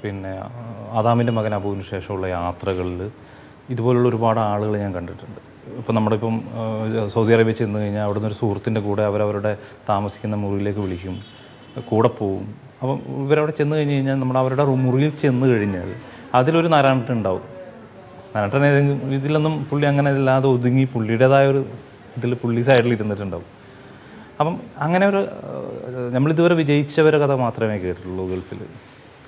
പിന്നെ ആദാമിൻ്റെ മകൻ അബൂവിന് ശേഷമുള്ള യാത്രകളിൽ ഇതുപോലുള്ള ഒരുപാട് ആളുകൾ ഞാൻ കണ്ടിട്ടുണ്ട്. ഇപ്പോൾ നമ്മുടെ സൗദി അറേബ്യ ചെന്ന് കഴിഞ്ഞാൽ അവിടെ നിന്ന് ഒരു സുഹൃത്തിൻ്റെ കൂടെ അവരവരുടെ താമസിക്കുന്ന മുറിയിലേക്ക് വിളിക്കും, കൂടെ പോവും. അപ്പം ഇവരവിടെ ചെന്ന് കഴിഞ്ഞ് കഴിഞ്ഞാൽ നമ്മൾ അവരുടെ മുറിയിൽ ചെന്ന് കഴിഞ്ഞാൽ അതിലൊരു നാരായണൻ ഉണ്ടാവും. നാരായണൻ ഏതെങ്കിലും ഇതിലൊന്നും പുള്ളി അങ്ങനെ ഇല്ലാതെ ഒതുങ്ങി പുള്ളിയുടേതായ ഒരു ഇതിൽ പുള്ളി സൈഡിൽ ഇരുന്നിട്ടുണ്ടാവും. അപ്പം അങ്ങനെ ഒരു നമ്മളിതുവരെ വിജയിച്ചവരുടെ കഥ മാത്രമേ കേട്ടിട്ടുള്ളൂ ഗൾഫിൽ.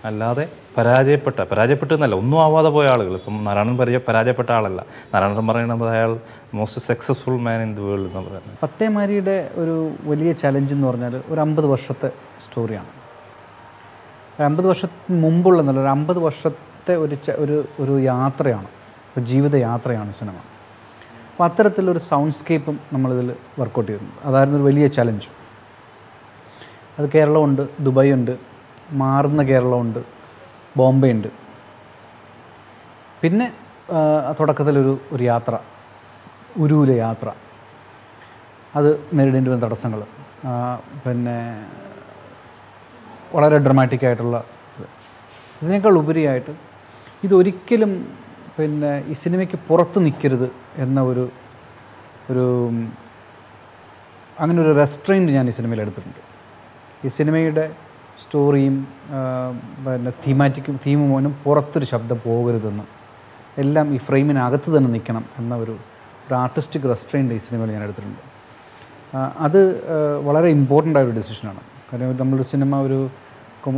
അല്ലാതെ പരാജയപ്പെട്ടെന്നല്ല, ഒന്നും ആവാതെ പോയ ആളുകൾ. ഇപ്പം നാരായണൻ പരാജയപ്പെട്ട ആളല്ല. നാരായണൻ പറയുന്നത് അയാൾ most successful man in the world എന്ന് പറയുന്നത്. പത്തേമാരിയുടെ ഒരു വലിയ ചലഞ്ച് എന്ന് പറഞ്ഞാൽ ഒരു 50 വർഷത്തെ സ്റ്റോറിയാണ്. 50 വർഷത്തിന് മുമ്പുള്ളതല്ല, ഒരു 50 വർഷത്തെ ഒരു യാത്രയാണ്, ഒരു ജീവിതയാത്രയാണ് സിനിമ. അപ്പോൾ അത്തരത്തിലൊരു സൗണ്ട് സ്കേപ്പും നമ്മളിതിൽ വർക്കൗട്ട് ചെയ്തിട്ടുണ്ട്. അതായിരുന്നു ഒരു വലിയ ചലഞ്ച്. അത് കേരളമുണ്ട്, ദുബായ് ഉണ്ട്, മാറുന്ന കേരളമുണ്ട്, ബോംബെ ഉണ്ട്. പിന്നെ തുടക്കത്തിലൊരു യാത്ര, ഉരുവിലെ യാത്ര, അത് നേരിടേണ്ടി വന്ന തടസ്സങ്ങൾ, പിന്നെ വളരെ ഡ്രമാറ്റിക്കായിട്ടുള്ള ഇതിനേക്കാൾ ഉപരിയായിട്ട് ഇതൊരിക്കലും പിന്നെ ഈ സിനിമയ്ക്ക് പുറത്ത് നിൽക്കരുത് എന്ന ഒരു അങ്ങനെ ഒരു റെസ്ട്രെയിൻറ്റ് ഞാൻ ഈ സിനിമയിൽ എടുത്തിട്ടുണ്ട്. ഈ സിനിമയുടെ സ്റ്റോറിയും പിന്നെ തീമും പോലും പുറത്തൊരു ശബ്ദം പോകരുതെന്ന്, എല്ലാം ഈ ഫ്രെയിമിനകത്ത് തന്നെ നിൽക്കണം എന്ന ഒരു ആർട്ടിസ്റ്റിക് റെസ്ട്രെയിൻറ്റ് ഈ സിനിമയിൽ ഞാൻ എടുത്തിട്ടുണ്ട്. അത് വളരെ ഇമ്പോർട്ടൻ്റ് ആയൊരു ഡിസിഷനാണ്. കാരണം നമ്മളൊരു സിനിമ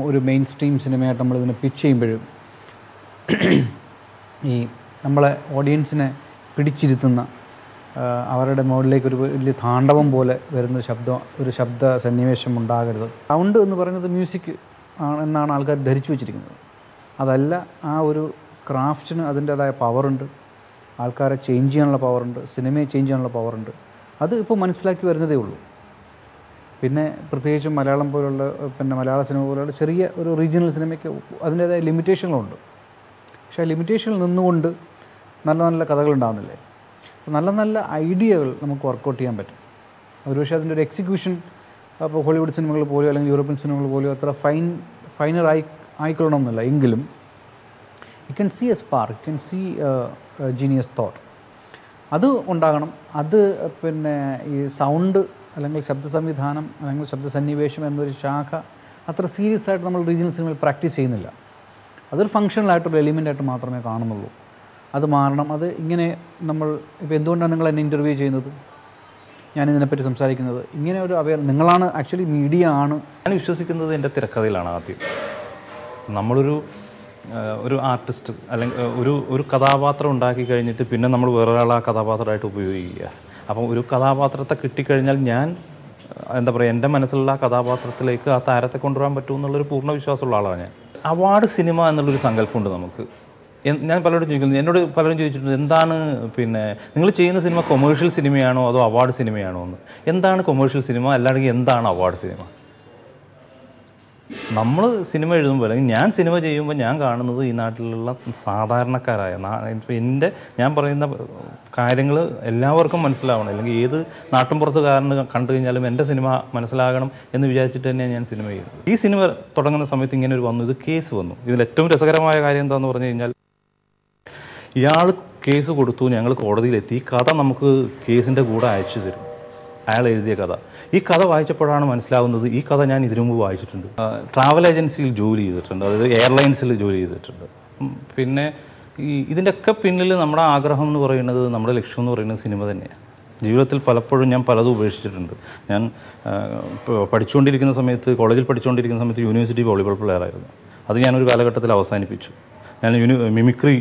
ഒരു മെയിൻ സ്ട്രീം സിനിമയായിട്ട് നമ്മളിതിനെ പിച്ച് ചെയ്യുമ്പോഴും ഈ നമ്മളെ ഓഡിയൻസിനെ പിടിച്ചിരുത്തുന്ന അവരുടെ മുകളിലേക്ക് ഒരു വലിയ താണ്ഡവം പോലെ വരുന്ന ഒരു ശബ്ദ സന്നിവേശം ഉണ്ടാകരുത്. സൗണ്ട് എന്ന് പറയുന്നത് മ്യൂസിക് എന്നാണ് ആൾക്കാർ ധരിച്ചു വെച്ചിരിക്കുന്നത്. അതല്ല, ആ ഒരു ക്രാഫ്റ്റിന് അതിൻ്റേതായ പവറുണ്ട്, ആൾക്കാരെ ചേഞ്ച് ചെയ്യാനുള്ള പവറുണ്ട്, സിനിമയെ ചേഞ്ച് ചെയ്യാനുള്ള പവറുണ്ട്. അത് ഇപ്പോൾ മനസ്സിലാക്കി വരുന്നതേ ഉള്ളൂ. പിന്നെ പ്രത്യേകിച്ചും മലയാളം പോലുള്ള മലയാള സിനിമ പോലുള്ള ചെറിയ ഒരു റീജിയണൽ സിനിമയ്ക്ക് അതിൻ്റേതായ ലിമിറ്റേഷനുകളുണ്ട്. പക്ഷേ ആ ലിമിറ്റേഷനിൽ നിന്നുകൊണ്ട് നല്ല നല്ല കഥകളുണ്ടാകുന്നില്ലേ? നല്ല നല്ല ഐഡിയകൾ നമുക്ക് വർക്കൗട്ട് ചെയ്യാൻ പറ്റും. ഒരുപക്ഷെ അതിൻ്റെ ഒരു എക്സിക്യൂഷൻ അപ്പോൾ ഹോളിവുഡ് സിനിമകൾ പോലെയോ അല്ലെങ്കിൽ യൂറോപ്യൻ സിനിമകൾ പോലെയോ അത്ര ഫൈനർ ആയിക്കൊള്ളണമെന്നില്ല. എങ്കിലും you can see a spark, you can see genius thought. അത് ഉണ്ടാകണം. അത് ഈ സൗണ്ട് അല്ലെങ്കിൽ ശബ്ദ സംവിധാനം അല്ലെങ്കിൽ ശബ്ദ സന്നിവേശം എന്നൊരു ശാഖ അത്ര സീരിയസ് ആയിട്ട് നമ്മൾ റീജിയണൽ സിനിമയിൽ പ്രാക്ടീസ് ചെയ്യുന്നില്ല. അതൊരു ഫങ്ഷണലായിട്ടൊരു എലിമെൻ്റായിട്ട് മാത്രമേ കാണുന്നുള്ളൂ. അത് മാറണം. അത് ഇങ്ങനെ നമ്മൾ ഇപ്പോൾ എന്തുകൊണ്ടാണ് നിങ്ങൾ എന്നെ ഇൻ്റർവ്യൂ ചെയ്യുന്നത്, ഞാനിതിനെപ്പറ്റി സംസാരിക്കുന്നത്, ഇങ്ങനെ ഒരു നിങ്ങളാണ് ആക്ച്വലി മീഡിയ ആണ്. ഞാൻ വിശ്വസിക്കുന്നത് എൻ്റെ തിരക്കഥയിലാണ്. ആദ്യം ഒരു ആർട്ടിസ്റ്റ് അല്ലെങ്കിൽ ഒരു കഥാപാത്രം ഉണ്ടാക്കി കഴിഞ്ഞിട്ട് പിന്നെ നമ്മൾ വേറൊരാളെ ആ കഥാപാത്രമായിട്ട് ഉപയോഗിക്കുക. അപ്പം ഒരു കഥാപാത്രത്തെ കിട്ടിക്കഴിഞ്ഞാൽ ഞാൻ എന്താ പറയുക, എൻ്റെ മനസ്സിലുള്ള ആ കഥാപാത്രത്തിലേക്ക് ആ താരത്തെ കൊണ്ടുവരാൻ പറ്റുമെന്നുള്ളൊരു പൂർണ്ണ വിശ്വാസമുള്ള ആളാണ് ഞാൻ. അവാർഡ് സിനിമ എന്നുള്ളൊരു സങ്കല്പമുണ്ട് നമുക്ക്. ഞാൻ പലരോടും ചോദിക്കുന്നു, എന്നോട് പലരും ചോദിച്ചിട്ടുണ്ട് എന്താണ് നിങ്ങൾ ചെയ്യുന്ന സിനിമ കൊമേഴ്ഷ്യൽ സിനിമയാണോ അതോ അവാർഡ് സിനിമയാണോ എന്ന്. എന്താണ് കൊമേഴ്ഷ്യൽ സിനിമ, അല്ലാണെങ്കിൽ എന്താണ് അവാർഡ് സിനിമ? നമ്മൾ സിനിമ എഴുതുമ്പോൾ അല്ലെങ്കിൽ ഞാൻ സിനിമ ചെയ്യുമ്പോൾ ഞാൻ കാണുന്നത് ഈ നാട്ടിലുള്ള സാധാരണക്കാരായ ഞാൻ പറയുന്ന കാര്യങ്ങൾ എല്ലാവർക്കും മനസ്സിലാവണം. അല്ലെങ്കിൽ ഏത് നാട്ടിൻപുറത്തുകാരന് കണ്ടു കഴിഞ്ഞാലും എൻ്റെ സിനിമ മനസ്സിലാകണം എന്ന് വിചാരിച്ചിട്ട് തന്നെയാണ് ഞാൻ സിനിമ ചെയ്യുന്നത്. ഈ സിനിമ തുടങ്ങുന്ന സമയത്ത് ഇങ്ങനെ ഇത് കേസ് വന്നു. ഇതിൽ ഏറ്റവും രസകരമായ കാര്യം എന്താണെന്ന് പറഞ്ഞു കഴിഞ്ഞാൽ, ഇയാൾ കേസ് കൊടുത്തു, ഞങ്ങൾ കോടതിയിലെത്തി, കഥ നമുക്ക് കേസിൻ്റെ കൂടെ അയച്ചു തരും. അയാൾ എഴുതിയ കഥ. ഈ കഥ വായിച്ചപ്പോഴാണ് മനസ്സിലാവുന്നത് ഈ കഥ ഞാൻ ഇതിനു മുമ്പ് വായിച്ചിട്ടുണ്ട്. ട്രാവൽ ഏജൻസിയിൽ ജോലി ചെയ്തിട്ടുണ്ട്, അതായത് എയർലൈൻസിൽ ജോലി ചെയ്തിട്ടുണ്ട്. പിന്നെ ഇതിൻ്റെയൊക്കെ പിന്നിൽ നമ്മുടെ ആഗ്രഹം എന്ന് പറയുന്നത്, നമ്മുടെ ലക്ഷ്യം എന്ന് പറയുന്നത് സിനിമ തന്നെയാണ്. ജീവിതത്തിൽ പലപ്പോഴും ഞാൻ പലതും ഉപേക്ഷിച്ചിട്ടുണ്ട്. ഞാൻ പഠിച്ചുകൊണ്ടിരിക്കുന്ന സമയത്ത്, കോളേജിൽ പഠിച്ചുകൊണ്ടിരിക്കുന്ന സമയത്ത് യൂണിവേഴ്സിറ്റി വോളിബോൾ പ്ലെയറായിരുന്നു. അത് ഞാനൊരു കാലഘട്ടത്തിൽ അവസാനിപ്പിച്ചു. ഞാൻ മിമിക്രി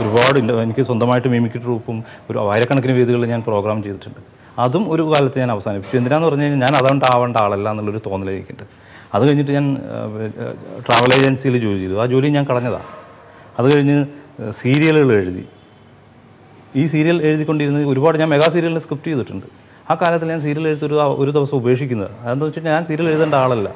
ഒരുപാട് എനിക്ക് സ്വന്തമായിട്ട് മിമിക്രി ട്രൂപ്പും ഒരു ആയിരക്കണക്കിന് വേദികളിൽ ഞാൻ പ്രോഗ്രാം ചെയ്തിട്ടുണ്ട്. അതും ഒരു കാലത്ത് ഞാൻ അവസാനിപ്പിച്ചു. എന്തിനാന്ന് പറഞ്ഞു കഴിഞ്ഞാൽ ഞാൻ അതുകൊണ്ട് ആവേണ്ട ആളല്ല എന്നുള്ളൊരു തോന്നലേക്കുണ്ട്. അത് കഴിഞ്ഞിട്ട് ഞാൻ ട്രാവൽ ഏജൻസിയിൽ ജോലി ചെയ്തു. ആ ജോലി ഞാൻ കളഞ്ഞതാണ്. അത് കഴിഞ്ഞ് സീരിയലുകൾ എഴുതി. ഈ സീരിയൽ എഴുതിക്കൊണ്ടിരുന്നത് ഒരുപാട്, ഞാൻ മെഗാ സീരിയലിന് സ്ക്രിപ്റ്റ് ചെയ്തിട്ടുണ്ട്. ആ കാലത്തിൽ ഞാൻ സീരിയൽ എഴുതി ഒരു ദിവസം ഉപേക്ഷിക്കുന്നത്. അതെന്ന് വെച്ചിട്ട് ഞാൻ സീരിയൽ എഴുതേണ്ട ആളല്ല.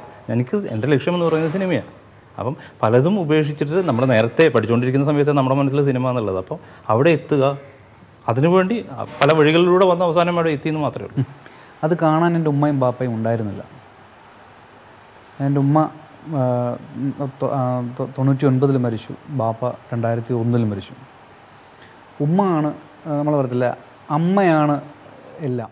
എൻ്റെ ലക്ഷ്യം എന്ന് പറയുന്നത് സിനിമയാണ്. അപ്പം പലതും ഉപേക്ഷിച്ചിട്ട് നമ്മൾ നേരത്തെ പഠിച്ചുകൊണ്ടിരിക്കുന്ന സമയത്ത് നമ്മുടെ മനസ്സിൽ സിനിമ എന്നുള്ളത്, അപ്പോൾ അവിടെ എത്തുക, അതിനുവേണ്ടി പല വഴികളിലൂടെ വന്ന അവസാനം അവിടെ എത്തിയെന്ന് മാത്രമേ ഉള്ളൂ. അത് കാണാൻ എൻ്റെ ഉമ്മയും ബാപ്പയും ഉണ്ടായിരുന്നില്ല. എൻ്റെ ഉമ്മ 99 മരിച്ചു, ബാപ്പ 2001 മരിച്ചു. ഉമ്മ ആണ്, നമ്മൾ പറയത്തില്ല, അമ്മയാണ് എല്ലാം.